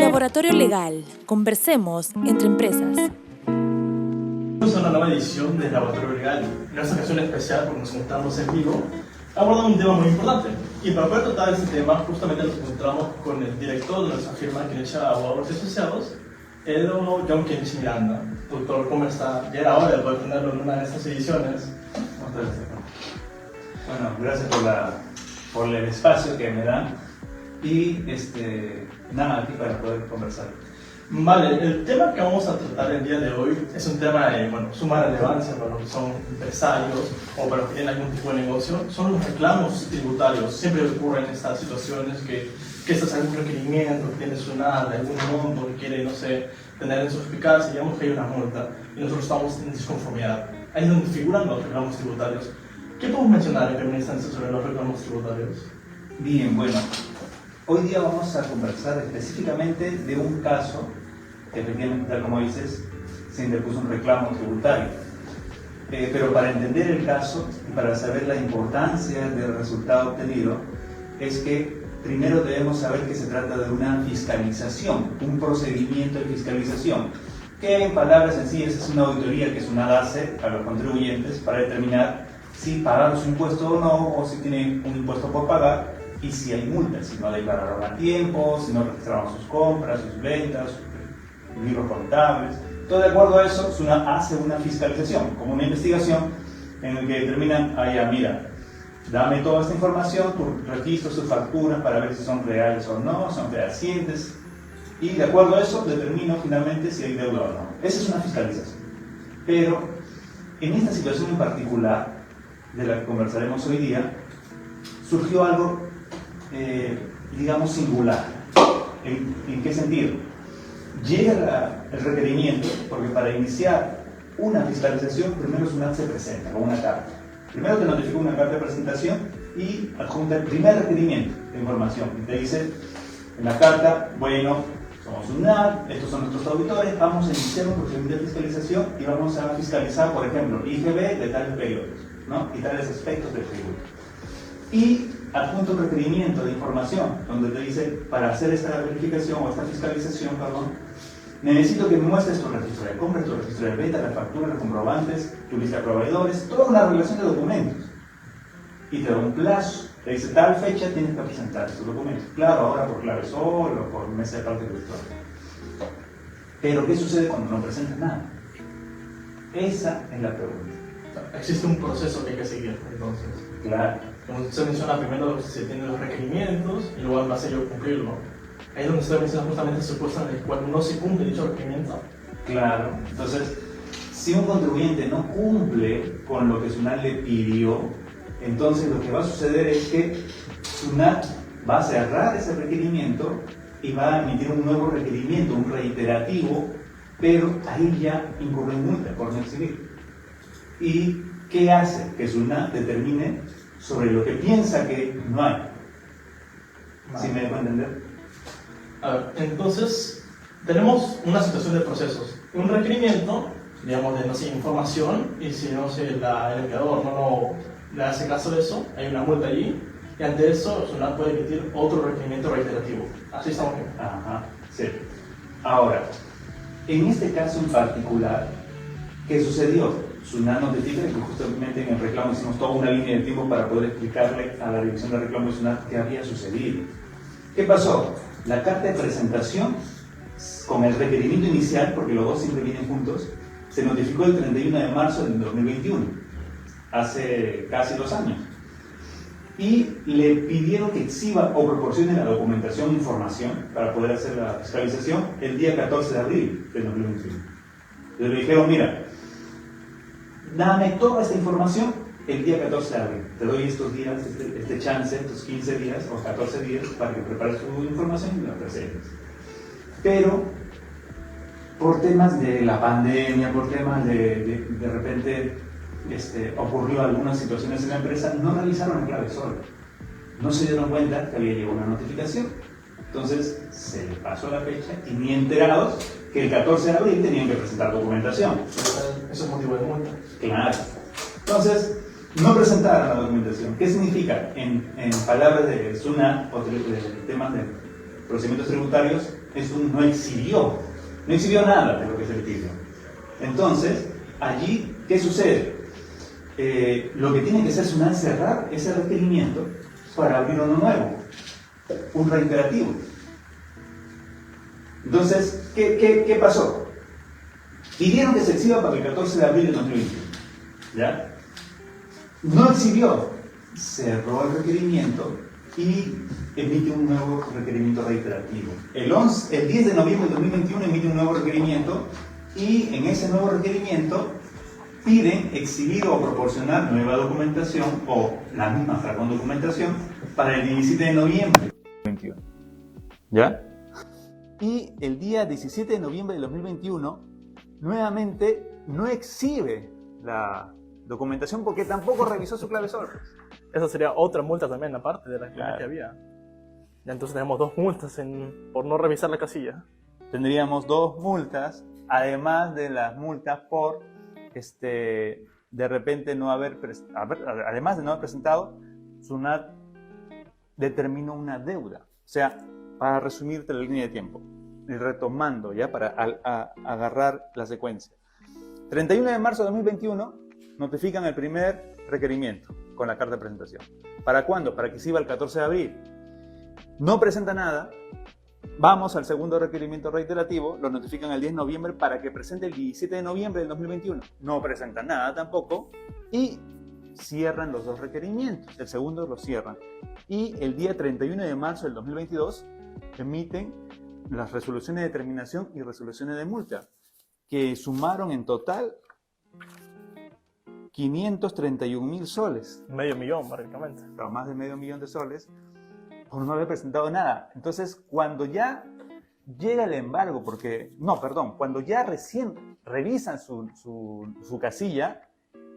Laboratorio Legal. Conversemos entre empresas. Estamos en una nueva edición de Laboratorio Legal. En esta ocasión especial, porque nos encontramos en vivo, abordando un tema muy importante. Y para poder tratar este tema, justamente nos encontramos con el director de nuestra firma, Kenichi Abogados y Asociados, Edo John Kenichi Miranda. Doctor, ¿cómo está? Ya era hora de poder tenerlo en una de estas ediciones. Bueno, gracias por el espacio que me dan y nada, aquí para poder conversar. Vale, el tema que vamos a tratar el día de hoy es un tema de suma relevancia para los que son empresarios o para los que tienen algún tipo de negocio. Son los reclamos tributarios. Siempre ocurren estas situaciones que estás en algún requerimiento, que tienes una de algún monto que quiere, no sé, tener en su eficacia, digamos que hay una multa y nosotros estamos en disconformidad. Ahí es donde figuran los reclamos tributarios. ¿Qué podemos mencionar en primera instancia sobre los reclamos tributarios? Bien, bueno, hoy día vamos a conversar específicamente de un caso que efectivamente, tal como dices, se interpuso un reclamo tributario. Pero para entender el caso y para saber la importancia del resultado obtenido, es que primero debemos saber que se trata de una fiscalización, un procedimiento de fiscalización, que en palabras sencillas es una auditoría que SUNAT hace a los contribuyentes para determinar si pagaron su impuesto o no, o si tienen un impuesto por pagar, y si hay multas, si no declararon a tiempo, si no registraron sus compras, sus ventas, sus libros contables. Todo de acuerdo a eso, SUNAT hace una fiscalización, como una investigación, en la que determinan, mira, dame toda esta información, tus registros, tus facturas, para ver si son reales o no, son fehacientes, y de acuerdo a eso, determino finalmente si hay deuda o no. Esa es una fiscalización. Pero, en esta situación en particular, de la que conversaremos hoy día, surgió algo, digamos, singular. ¿En qué sentido? Llega el requerimiento, porque para iniciar una fiscalización, primero SUNAT se presenta con una carta. Primero te notifica una carta de presentación y adjunta el primer requerimiento de información. Y te dice en la carta, bueno, somos SUNAT, estos son nuestros auditores, vamos a iniciar un procedimiento de fiscalización y vamos a fiscalizar, por ejemplo, IGB de tales periodos, ¿no? Y tales aspectos del tributo. Y adjunta un requerimiento de información donde te dice, para hacer esta verificación o esta fiscalización, necesito que me muestres tu registro de compra, tu registro de venta, las facturas, los comprobantes, tu lista de proveedores, toda una relación de documentos. Y te da un plazo, te dice, tal fecha tienes que presentar estos documentos. Claro, ahora por clave sol o por mesa de parte virtual. Pero, ¿qué sucede cuando no presentas nada? Esa es la pregunta. Existe un proceso que hay que seguir, entonces. Claro. Como usted menciona, primero se tienen los requerimientos y luego en base a ello cumplirlo. Ahí es donde usted menciona justamente ese supuesto en el cual no se cumple dicho requerimiento. Claro. Entonces, si un contribuyente no cumple con lo que SUNAT le pidió, entonces lo que va a suceder es que SUNAT va a cerrar ese requerimiento y va a emitir un nuevo requerimiento, un reiterativo, pero ahí ya incurre en multa por no exhibir. ¿Y qué hace? Que SUNAT determine sobre lo que piensa que no hay. ¿Sí me dejo entender? A ver, entonces, tenemos una situación de procesos. Un requerimiento, digamos, de no sé, información, y si no sé, el empleador no le hace caso de eso, hay una multa allí, y ante eso, SUNAT puede emitir otro requerimiento reiterativo. Así estamos bien. Ajá, sí. Ahora, en este caso en particular, ¿qué sucedió? SUNAT notifica que justamente en el reclamo hicimos toda una línea de tiempo para poder explicarle a la dirección de reclamo de SUNAT qué había sucedido. ¿Qué pasó? La carta de presentación con el requerimiento inicial, porque los dos siempre vienen juntos, se notificó el 31 de marzo del 2021, hace casi 2 años. Y le pidieron que exhiba o proporcione la documentación e información para poder hacer la fiscalización el día 14 de abril del 2021. Le dijeron, mira, dame toda esta información el día 14 de abril. Te doy estos días, este chance, estos 15 días o 14 días para que prepares tu información y la presentes. Pero, por temas de la pandemia, por temas de repente ocurrió algunas situaciones en la empresa, no realizaron el clave sol. No se dieron cuenta que había llegado una notificación. Entonces, se les pasó la fecha y ni enterados que el 14 de abril tenían que presentar documentación. Eso es motivo de multa. Claro. Entonces, no presentaron la documentación. ¿Qué significa? En palabras de SUNAT o de temas de procedimientos tributarios, es un no exhibió nada de lo que se le pidió. Entonces, allí, ¿qué sucede? Lo que tiene que hacer SUNAT es cerrar ese requerimiento para abrir uno nuevo, un reiterativo. Entonces, ¿qué pasó? Pidieron que se exhiba para el 14 de abril de 2020. ¿Ya? No exhibió, cerró el requerimiento y emite un nuevo requerimiento reiterativo. El 10 de noviembre de 2021 emite un nuevo requerimiento y en ese nuevo requerimiento piden exhibir o proporcionar nueva documentación o la misma con documentación para el 17 de noviembre de 2021. ¿Ya? Y el día 17 de noviembre de 2021 nuevamente no exhibe la documentación porque tampoco revisó su clave SOL. Esa sería otra multa también, aparte de las Claro. que había. Ya entonces tenemos 2 multas por no revisar la casilla. Tendríamos 2 multas, además de las multas por de repente no además de no haber presentado, SUNAT determinó una deuda. O sea, para resumirte la línea de tiempo y retomando ya para agarrar la secuencia. 31 de marzo de 2021 notifican el primer requerimiento con la carta de presentación. ¿Para cuándo? Para que se iba el 14 de abril. No presenta nada. Vamos al segundo requerimiento reiterativo, lo notifican el 10 de noviembre para que presente el 17 de noviembre del 2021. No presenta nada tampoco y cierran los 2 requerimientos. El segundo lo cierran. Y el día 31 de marzo del 2022 emiten las resoluciones de terminación y resoluciones de multa, que sumaron en total 531.000 soles. Medio millón, prácticamente. Claro, más de medio millón de soles por no haber presentado nada. Entonces, cuando ya llega el embargo, cuando ya recién revisan su casilla,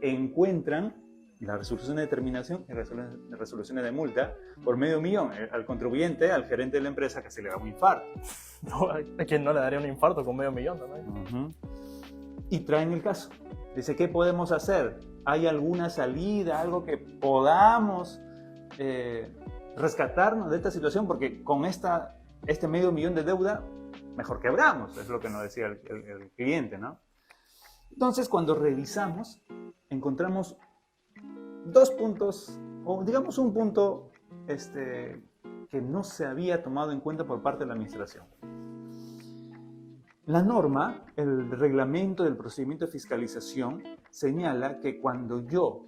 encuentran la resolución de determinación y resoluciones de multa por medio millón. Al contribuyente, al gerente de la empresa, que se le da un infarto. No, ¿a quién no le daría un infarto con medio millón también? Uh-huh. Y traen el caso. Dice, ¿qué podemos hacer? ¿Hay alguna salida, algo que podamos rescatarnos de esta situación? Porque con este medio millón de deuda, mejor quebramos, es lo que nos decía el cliente, ¿no? Entonces, cuando revisamos, encontramos 2 puntos, o digamos un punto que no se había tomado en cuenta por parte de la administración. La norma, el reglamento del procedimiento de fiscalización, señala que cuando yo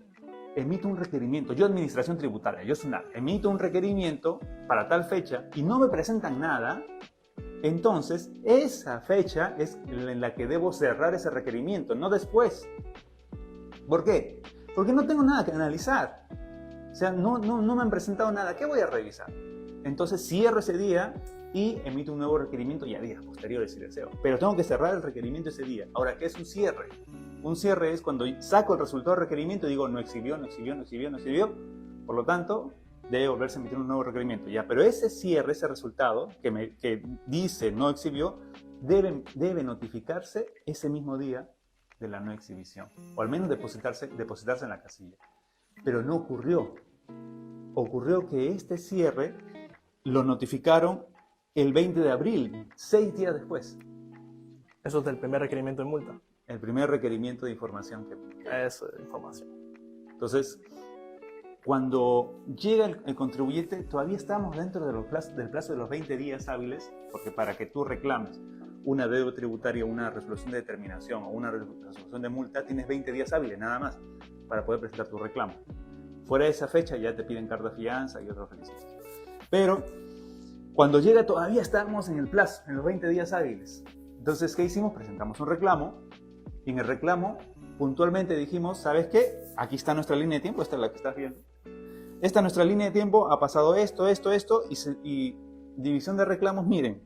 emito un requerimiento, yo administración tributaria, yo SUNAT, emito un requerimiento para tal fecha y no me presentan nada, entonces esa fecha es en la que debo cerrar ese requerimiento, no después. ¿Por qué? Porque no tengo nada que analizar. O sea, no me han presentado nada. ¿Qué voy a revisar? Entonces cierro ese día y emito un nuevo requerimiento ya días posteriores si deseo. Pero tengo que cerrar el requerimiento ese día. Ahora, ¿qué es un cierre? Un cierre es cuando saco el resultado del requerimiento y digo no exhibió. Por lo tanto, debe volverse a emitir un nuevo requerimiento. Ya, pero ese cierre, ese resultado que dice no exhibió, debe notificarse ese mismo día de la no exhibición. O al menos depositarse en la casilla. Pero no ocurrió. Ocurrió que este cierre lo notificaron el 20 de abril, 6 días después. Eso es del primer requerimiento de multa. El primer requerimiento de información que... Eso de información. Entonces, cuando llega el contribuyente, todavía estamos dentro del plazo de los 20 días hábiles, porque para que tú reclames una deuda tributaria, una resolución de determinación o una resolución de multa, tienes 20 días hábiles nada más para poder presentar tu reclamo. Fuera de esa fecha ya te piden carta de fianza y otros requisitos. Pero cuando llega todavía estamos en el plazo, en los 20 días hábiles. Entonces, ¿qué hicimos? Presentamos un reclamo y en el reclamo puntualmente dijimos, ¿sabes qué? Aquí está nuestra línea de tiempo, esta es la que estás viendo. Esta es nuestra línea de tiempo, ha pasado esto y división de reclamos, miren,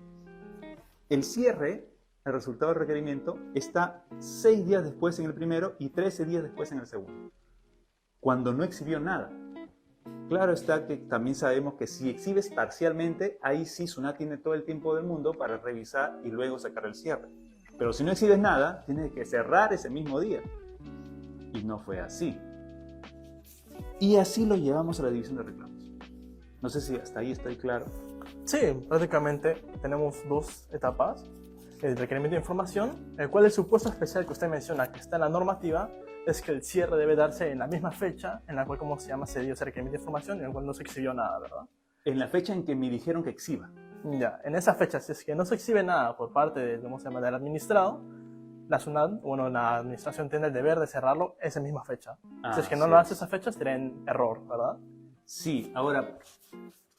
el cierre, el resultado del requerimiento, está 6 días después en el primero y 13 días después en el segundo, cuando no exhibió nada. Claro está que también sabemos que si exhibes parcialmente, ahí sí SUNAT tiene todo el tiempo del mundo para revisar y luego sacar el cierre. Pero si no exhibes nada, tienes que cerrar ese mismo día. Y no fue así. Y así lo llevamos a la división de reclamos. No sé si hasta ahí estoy claro. Sí, prácticamente tenemos dos etapas. El requerimiento de información, el cual el supuesto especial que usted menciona que está en la normativa es que el cierre debe darse en la misma fecha en la cual, ¿cómo se llama?, se dio ese requerimiento de información y en la cual no se exhibió nada, ¿verdad? En la fecha en que me dijeron que exhiba. Ya, en esa fecha, si es que no se exhibe nada por parte de, ¿cómo se llama?, del administrado, la SUNAT, bueno, la administración tiene el deber de cerrarlo esa misma fecha. Si es que no lo hace esa fecha, estaría en error, ¿verdad? Sí, ahora,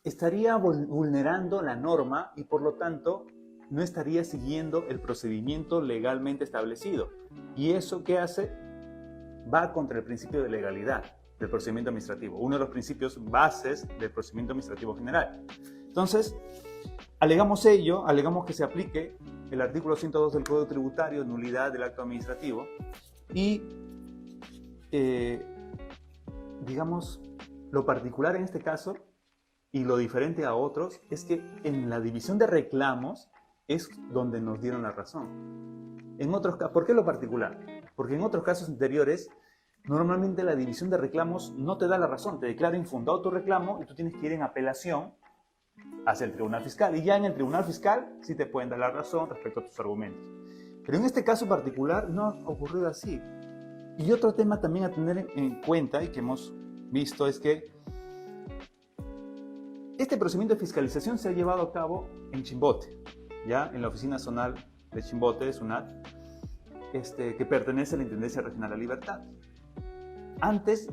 estaría vulnerando la norma y por lo tanto no estaría siguiendo el procedimiento legalmente establecido. ¿Y eso qué hace? Va contra el principio de legalidad del procedimiento administrativo, uno de los principios bases del procedimiento administrativo general. Entonces, alegamos ello, alegamos que se aplique el artículo 102 del Código Tributario, nulidad del acto administrativo, y digamos, lo particular en este caso y lo diferente a otros es que en la división de reclamos es donde nos dieron la razón. En otros, ¿por qué lo particular? Porque en otros casos anteriores, normalmente la división de reclamos no te da la razón, te declara infundado tu reclamo y tú tienes que ir en apelación hacia el Tribunal Fiscal. Y ya en el Tribunal Fiscal sí te pueden dar la razón respecto a tus argumentos. Pero en este caso particular no ha ocurrido así. Y otro tema también a tener en cuenta y que hemos visto es que este procedimiento de fiscalización se ha llevado a cabo en Chimbote, ya en la oficina zonal de Chimbote, SUNAT, que pertenece a la Intendencia Regional La Libertad. Antes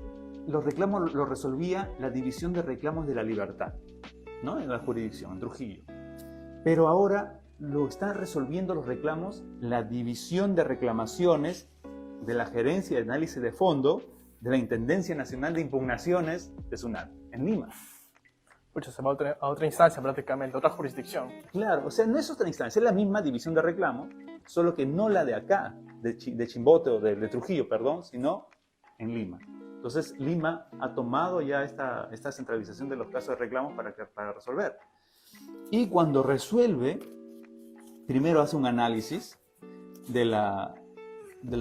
los reclamos los resolvía la División de Reclamos de La Libertad, ¿no?, en la jurisdicción, en Trujillo. Pero ahora lo está resolviendo los reclamos la División de Reclamaciones de la Gerencia de Análisis de Fondo de la Intendencia Nacional de Impugnaciones de SUNAT, en Lima. Pucha, se va a otra instancia prácticamente, otra jurisdicción. Claro, o sea, no es otra instancia, es la misma división de reclamos, solo que no la de acá, de Chimbote o de Trujillo, perdón, sino en Lima. Entonces, Lima ha tomado ya esta centralización de los casos de reclamos para resolver. Y cuando resuelve, primero hace un análisis de la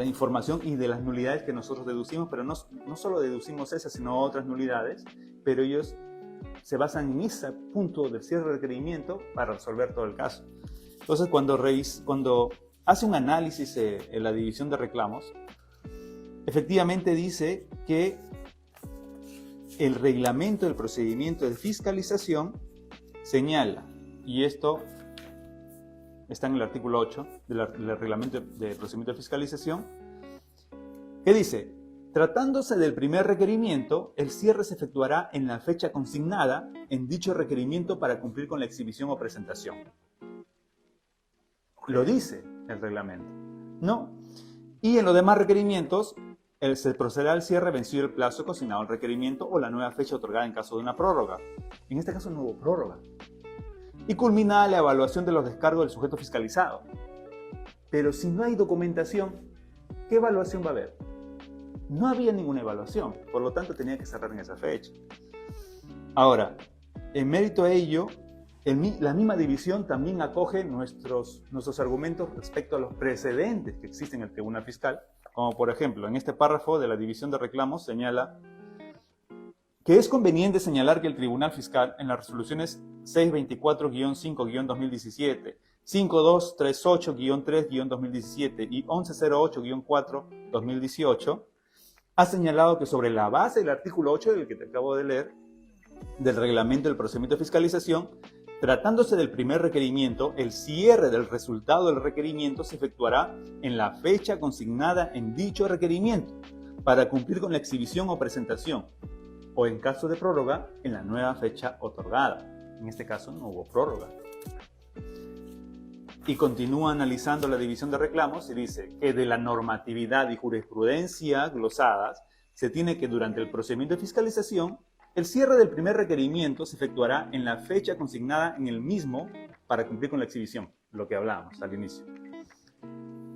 información y de las nulidades que nosotros deducimos, pero no solo deducimos esas, sino otras nulidades, pero ellos se basan en ese punto del cierre de requerimiento para resolver todo el caso. Entonces, cuando hace un análisis en la división de reclamos, efectivamente dice que el reglamento del procedimiento de fiscalización señala, y esto está en el artículo 8 del reglamento de procedimiento de fiscalización, que dice: tratándose del primer requerimiento, el cierre se efectuará en la fecha consignada en dicho requerimiento para cumplir con la exhibición o presentación. Lo dice el reglamento, ¿no? Y en los demás requerimientos, se procederá al cierre vencido el plazo consignado al requerimiento o la nueva fecha otorgada en caso de una prórroga. En este caso no hubo prórroga. Y culminada la evaluación de los descargos del sujeto fiscalizado. Pero si no hay documentación, ¿qué evaluación va a haber? No había ninguna evaluación, por lo tanto tenía que cerrar en esa fecha. Ahora, en mérito a ello, la misma división también acoge nuestros argumentos respecto a los precedentes que existen en el Tribunal Fiscal, como por ejemplo, en este párrafo de la división de reclamos señala que es conveniente señalar que el Tribunal Fiscal, en las resoluciones 624-5-2017, 5238-3-2017 y 1108-4-2018, ha señalado que sobre la base del artículo 8 del que te acabo de leer, del reglamento del procedimiento de fiscalización, tratándose del primer requerimiento, el cierre del resultado del requerimiento se efectuará en la fecha consignada en dicho requerimiento para cumplir con la exhibición o presentación, o en caso de prórroga, en la nueva fecha otorgada. En este caso no hubo prórroga. Y continúa analizando la división de reclamos y dice que de la normatividad y jurisprudencia glosadas se tiene que durante el procedimiento de fiscalización el cierre del primer requerimiento se efectuará en la fecha consignada en el mismo para cumplir con la exhibición, lo que hablábamos al inicio.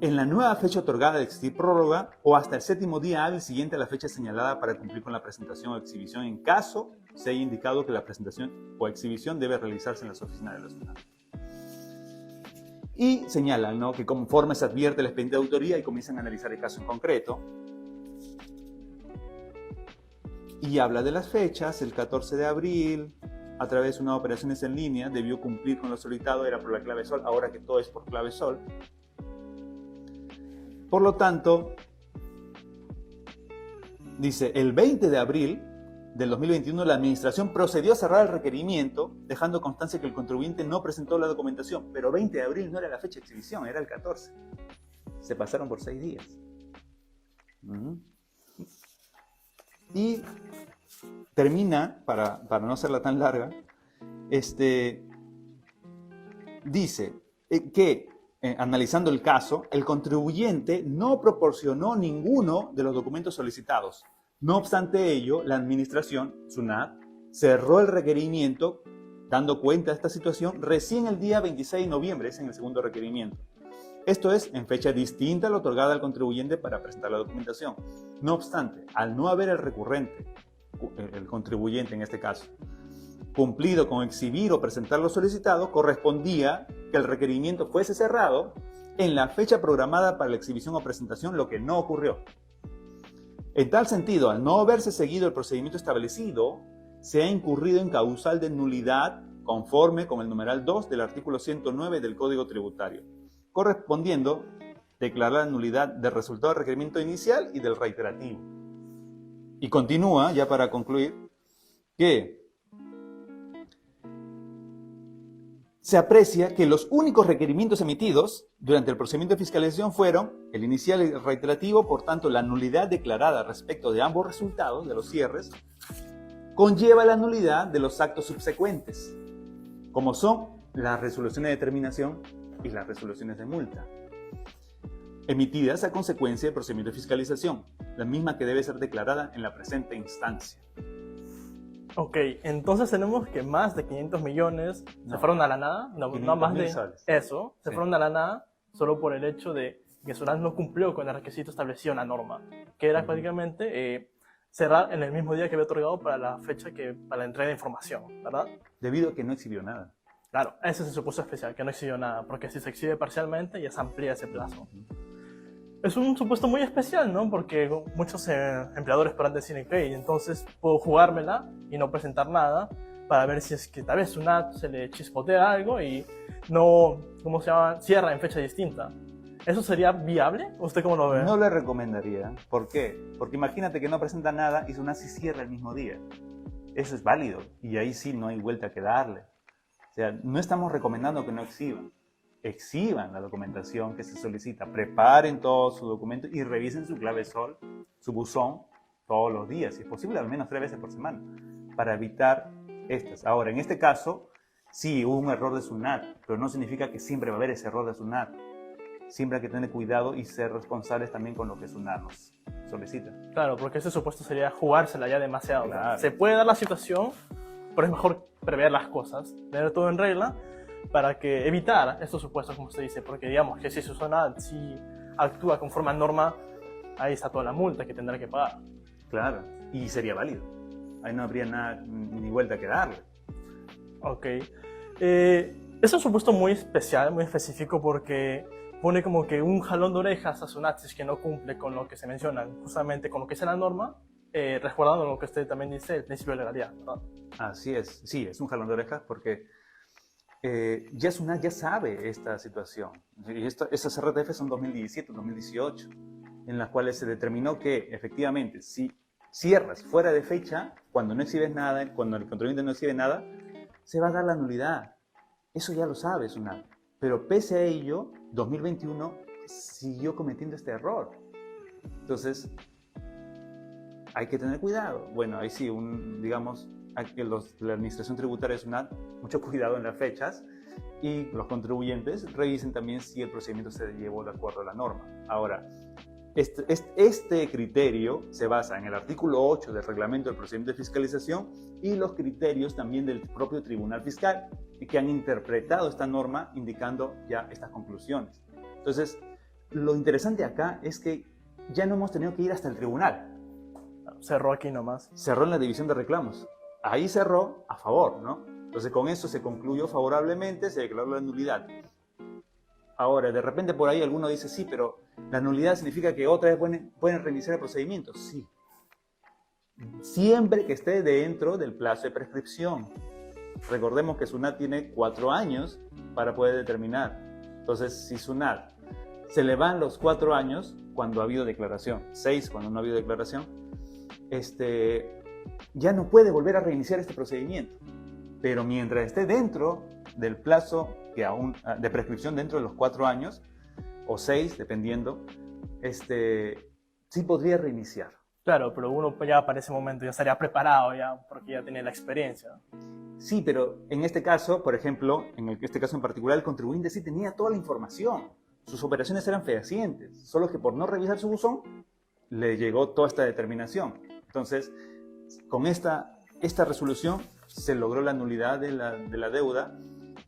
En la nueva fecha otorgada de existir prórroga o hasta el 7º día hábil siguiente a la fecha señalada para cumplir con la presentación o exhibición en caso se haya indicado que la presentación o exhibición debe realizarse en las oficinas de la SUNAT. Y señalan, ¿no?, que conforme se advierte el expediente de autoría y comienzan a analizar el caso en concreto. Y habla de las fechas, el 14 de abril, a través de unas operaciones en línea debió cumplir con lo solicitado, era por la clave SOL, ahora que todo es por clave SOL. Por lo tanto, dice, el 20 de abril del 2021 la administración procedió a cerrar el requerimiento, dejando constancia que el contribuyente no presentó la documentación, pero 20 de abril no era la fecha de exhibición, era el 14. Se pasaron por 6 días. Y termina, para no hacerla tan larga, dice que, analizando el caso, el contribuyente no proporcionó ninguno de los documentos solicitados. No obstante ello, la administración, SUNAT, cerró el requerimiento, dando cuenta de esta situación, recién el día 26 de noviembre, es en el segundo requerimiento. Esto es, en fecha distinta a la otorgada al contribuyente para presentar la documentación. No obstante, al no haber el recurrente, el contribuyente en este caso, cumplido con exhibir o presentar lo solicitado, correspondía que el requerimiento fuese cerrado en la fecha programada para la exhibición o presentación, lo que no ocurrió. En tal sentido, al no haberse seguido el procedimiento establecido, se ha incurrido en causal de nulidad conforme con el numeral 2 del artículo 109 del Código Tributario, correspondiendo declarar la nulidad del resultado del requerimiento inicial y del reiterativo. Y continúa, ya para concluir, que se aprecia que los únicos requerimientos emitidos durante el procedimiento de fiscalización fueron el inicial y el reiterativo, por tanto la nulidad declarada respecto de ambos resultados de los cierres conlleva la nulidad de los actos subsecuentes, como son las resoluciones de determinación y las resoluciones de multa, emitidas a consecuencia del procedimiento de fiscalización, la misma que debe ser declarada en la presente instancia. Ok, entonces tenemos que más de 500 millones se fueron a la nada, no más de soles. eso, se fueron a la nada solo por el hecho de que SUNAT no cumplió con el requisito establecido en la norma, que era prácticamente cerrar en el mismo día que había otorgado para la fecha para la entrega de información, ¿verdad? Debido a que no exhibió nada. Claro, ese es el supuesto especial, que no exhibió nada, porque si se exhibe parcialmente ya se amplía ese plazo. Es un supuesto muy especial, ¿no? Porque muchos empleadores podrán decir, ok, entonces puedo jugármela y no presentar nada para ver si es que tal vez SUNAT se le chispotea algo y no, ¿cómo se llama? Cierra en fecha distinta. ¿Eso sería viable? ¿Usted cómo lo ve? No le recomendaría. ¿Por qué? Porque imagínate que no presenta nada y SUNAT sí cierra el mismo día. Eso es válido y ahí sí no hay vuelta que darle. O sea, no estamos recomendando que no exhiban. Exhiban la documentación que se solicita, preparen todo su documento y revisen su clave SOL, su buzón, todos los días, si es posible al menos 3 veces por semana, para evitar estas. Ahora, en este caso, sí hubo un error de SUNAT, pero no significa que siempre va a haber ese error de SUNAT. Siempre hay que tener cuidado y ser responsables también con lo que SUNAT nos solicita. Claro, porque ese supuesto sería jugársela ya demasiado. Claro. Se puede dar la situación, pero es mejor prever las cosas, tener todo en regla, para que evitar estos supuestos, como usted dice, porque digamos que si SUNAT si actúa conforme a norma, ahí está toda la multa que tendrá que pagar. Claro, y sería válido. Ahí no habría nada, ni vuelta que darle. Ok. Es un supuesto muy especial, muy específico, porque pone como que un jalón de orejas a SUNAT si es que no cumple con lo que se menciona, justamente con lo que es la norma, resguardando lo que usted también dice, el principio de legalidad, ¿verdad? Así es, sí, es un jalón de orejas porque ya SUNAT ya sabe esta situación. Y esas RTF son 2017, 2018, en las cuales se determinó que efectivamente si cierras fuera de fecha, cuando no exhibes nada, cuando el contribuyente no exhibe nada, se va a dar la nulidad. Eso ya lo sabe SUNAT. Pero pese a ello, 2021 siguió cometiendo este error. Entonces, hay que tener cuidado. Bueno, ahí sí, digamos, que la administración tributaria de SUNAT, mucho cuidado en las fechas, y los contribuyentes revisen también si el procedimiento se llevó de acuerdo a la norma. Ahora, este criterio se basa en el artículo 8 del reglamento del procedimiento de fiscalización y los criterios también del propio Tribunal Fiscal, que han interpretado esta norma indicando ya estas conclusiones. Entonces, lo interesante acá es que ya no hemos tenido que ir hasta el tribunal. Cerró aquí nomás. Cerró en la división de reclamos. Ahí cerró a favor, ¿no? Entonces, con eso se concluyó favorablemente, se declaró la nulidad. Ahora, de repente por ahí alguno dice, sí, pero la nulidad significa que otra vez pueden reiniciar el procedimiento. Sí. Siempre que esté dentro del plazo de prescripción. Recordemos que SUNAT tiene 4 años para poder determinar. Entonces, si SUNAT se le van los 4 años cuando ha habido declaración, 6 cuando no ha habido declaración, ya no puede volver a reiniciar este procedimiento. Pero mientras esté dentro del plazo de prescripción, dentro de los 4 años, o 6, dependiendo, sí podría reiniciar. Claro, pero uno ya para ese momento ya estaría preparado ya, porque ya tiene la experiencia. Sí, pero en este caso, por ejemplo, este caso en particular, el contribuyente sí tenía toda la información. Sus operaciones eran fehacientes, solo que por no revisar su buzón, le llegó toda esta determinación. Entonces, con esta resolución se logró la nulidad de la deuda.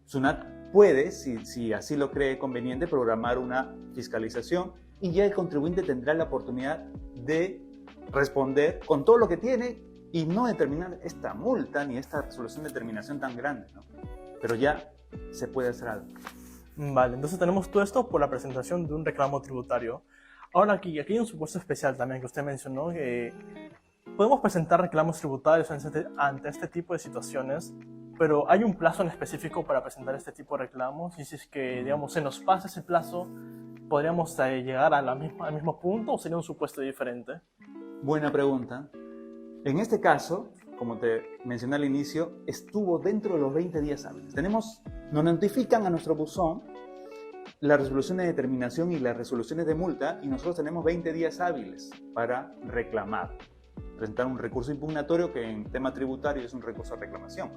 SUNAT puede, si así lo cree conveniente, programar una fiscalización y ya el contribuyente tendrá la oportunidad de responder con todo lo que tiene y no determinar esta multa ni esta resolución de terminación tan grande, ¿no? Pero ya se puede hacer algo. Vale, entonces tenemos todo esto por la presentación de un reclamo tributario. Ahora aquí hay un supuesto especial también que usted mencionó, que podemos presentar reclamos tributarios ante este tipo de situaciones, pero ¿hay un plazo en específico para presentar este tipo de reclamos? Y si es que, digamos, se nos pasa ese plazo, ¿podríamos llegar al mismo punto o sería un supuesto diferente? Buena pregunta. En este caso, como te mencioné al inicio, estuvo dentro de los 20 días hábiles. Nos notifican a nuestro buzón la resolución de determinación y las resoluciones de multa y nosotros tenemos 20 días hábiles para reclamar, presentar un recurso impugnatorio que en tema tributario es un recurso de reclamación.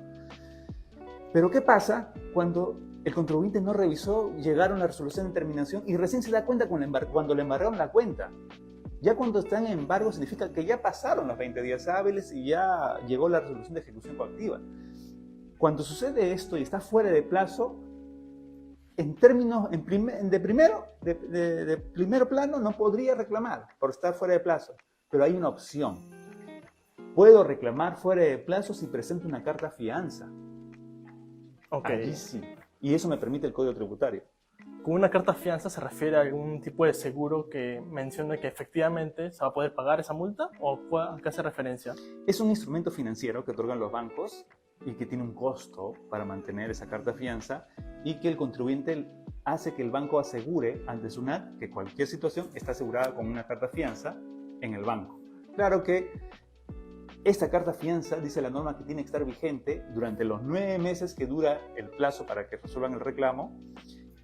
Pero ¿qué pasa cuando el contribuyente no revisó, llegaron la resolución de determinación y recién se da cuenta cuando le embargaron la cuenta? Ya cuando están en embargo significa que ya pasaron los 20 días hábiles y ya llegó la resolución de ejecución coactiva. Cuando sucede esto y está fuera de plazo, en términos de primero plano no podría reclamar por estar fuera de plazo, pero hay una opción. Puedo reclamar fuera de plazo si presento una carta fianza. Ok. Allí sí. Y eso me permite el Código Tributario. ¿Con una carta fianza se refiere a algún tipo de seguro que mencione que efectivamente se va a poder pagar esa multa? ¿O a qué hace referencia? Es un instrumento financiero que otorgan los bancos y que tiene un costo para mantener esa carta fianza y que el contribuyente hace que el banco asegure ante SUNAT que cualquier situación está asegurada con una carta fianza en el banco. Claro que esta carta fianza, dice la norma, que tiene que estar vigente durante los 9 meses que dura el plazo para que resuelvan el reclamo.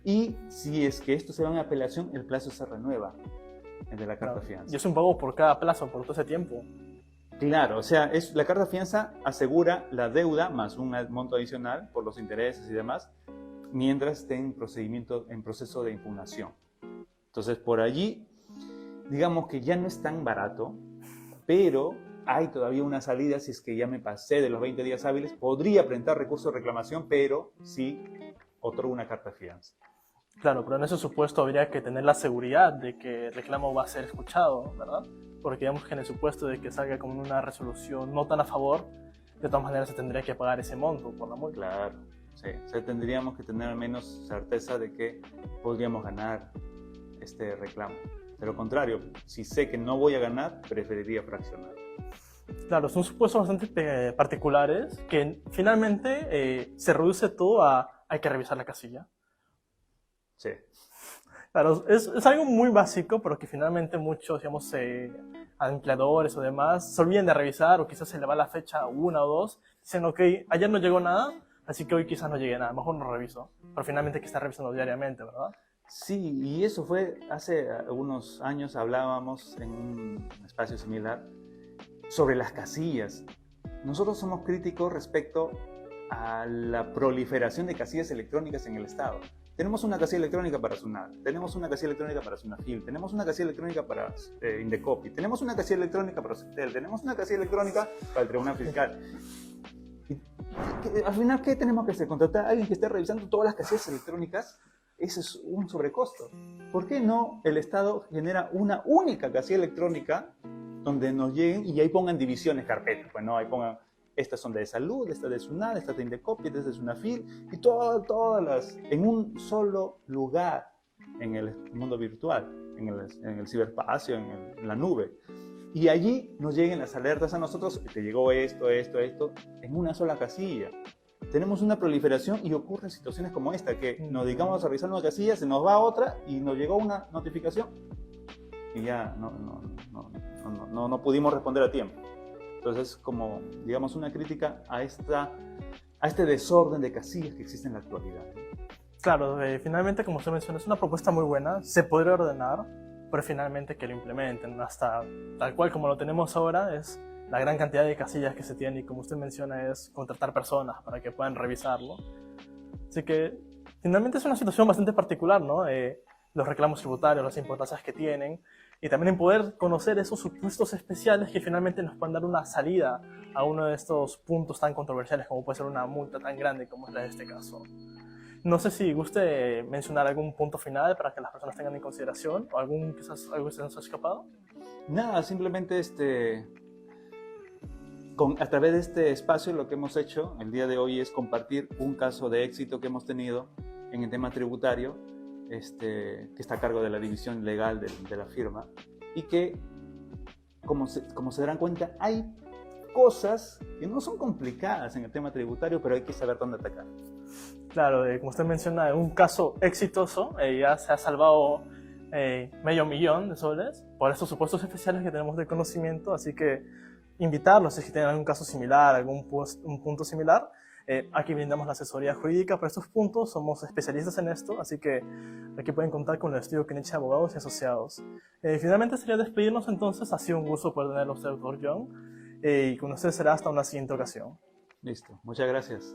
Y si es que esto se va en apelación, el plazo se renueva, el de la carta fianza. Y es un pago por cada plazo, por todo ese tiempo. Claro, o sea, la carta fianza asegura la deuda más un monto adicional por los intereses y demás, mientras esté en proceso de impugnación. Entonces, por allí, digamos que ya no es tan barato, pero hay todavía una salida si es que ya me pasé de los 20 días hábiles. Podría presentar recurso de reclamación, pero sí otorgo una carta fianza. Claro, pero en ese supuesto habría que tener la seguridad de que el reclamo va a ser escuchado, ¿verdad? Porque digamos que en el supuesto de que salga con una resolución no tan a favor, de todas maneras se tendría que pagar ese monto por la multa. Claro, sí. O sea, tendríamos que tener al menos certeza de que podríamos ganar este reclamo. De lo contrario, si sé que no voy a ganar, preferiría fraccionar. Claro, son supuestos bastante particulares que finalmente se reduce todo a hay que revisar la casilla. Sí. Claro, es algo muy básico, pero que finalmente muchos, digamos, empleadores o demás se olvidan de revisar o quizás se le va la fecha 1 o 2, dicen, ok, ayer no llegó nada, así que hoy quizás no llegue nada, mejor no reviso. Pero finalmente hay que estar revisando diariamente, ¿verdad? Sí, y eso fue, hace algunos años hablábamos en un espacio similar sobre las casillas. Nosotros somos críticos respecto a la proliferación de casillas electrónicas en el Estado. Tenemos una casilla electrónica para SUNAT, tenemos una casilla electrónica para SUNAFIL, tenemos una casilla electrónica para Indecopi, tenemos una casilla electrónica para Occitel, tenemos una casilla electrónica para el Tribunal Fiscal. Al final, ¿qué tenemos que hacer? ¿Contratar a alguien que esté revisando todas las casillas electrónicas? Ese es un sobrecosto. ¿Por qué no el Estado genera una única casilla electrónica donde nos lleguen y ahí pongan divisiones, carpetas? Pues no, ahí pongan, estas son de salud, estas de SUNAT, estas de Indecopi, estas de SUNAFIL, y todas las en un solo lugar en el mundo virtual, en el ciberespacio, en la nube. Y allí nos lleguen las alertas a nosotros, te llegó esto, en una sola casilla. tenemos una proliferación y ocurren situaciones como esta, que nos dedicamos a revisar una casilla, se nos va otra y nos llegó una notificación y ya no pudimos responder a tiempo. Entonces, como, digamos, una crítica a este desorden de casillas que existe en la actualidad. Claro, finalmente, como usted menciona, es una propuesta muy buena, se podría ordenar, pero finalmente que lo implementen. Hasta tal cual como lo tenemos ahora, es la gran cantidad de casillas que se tiene y, como usted menciona, es contratar personas para que puedan revisarlo. Así que finalmente es una situación bastante particular, ¿no? Los reclamos tributarios, las importancias que tienen, y también en poder conocer esos supuestos especiales que finalmente nos pueden dar una salida a uno de estos puntos tan controversiales como puede ser una multa tan grande como es la de este caso. No sé si guste mencionar algún punto final para que las personas tengan en consideración, o quizás algo que se nos ha escapado. Nada, simplemente a través de este espacio lo que hemos hecho el día de hoy es compartir un caso de éxito que hemos tenido en el tema tributario, que está a cargo de la división legal de la firma, y que, como se darán cuenta, hay cosas que no son complicadas en el tema tributario, pero hay que saber dónde atacar. Claro, como usted menciona, un caso exitoso, ya se ha salvado $500,000 por estos supuestos especiales que tenemos de conocimiento, así que invitarlos, si es que tienen algún caso similar, un punto similar, aquí brindamos la asesoría jurídica para estos puntos, somos especialistas en esto, así que aquí pueden contar con el estudio Kenichi Abogados y Asociados. Finalmente sería despedirnos entonces, ha sido un gusto poder tenerlo usted, Dr. John, y con usted será hasta una siguiente ocasión. Listo, muchas gracias.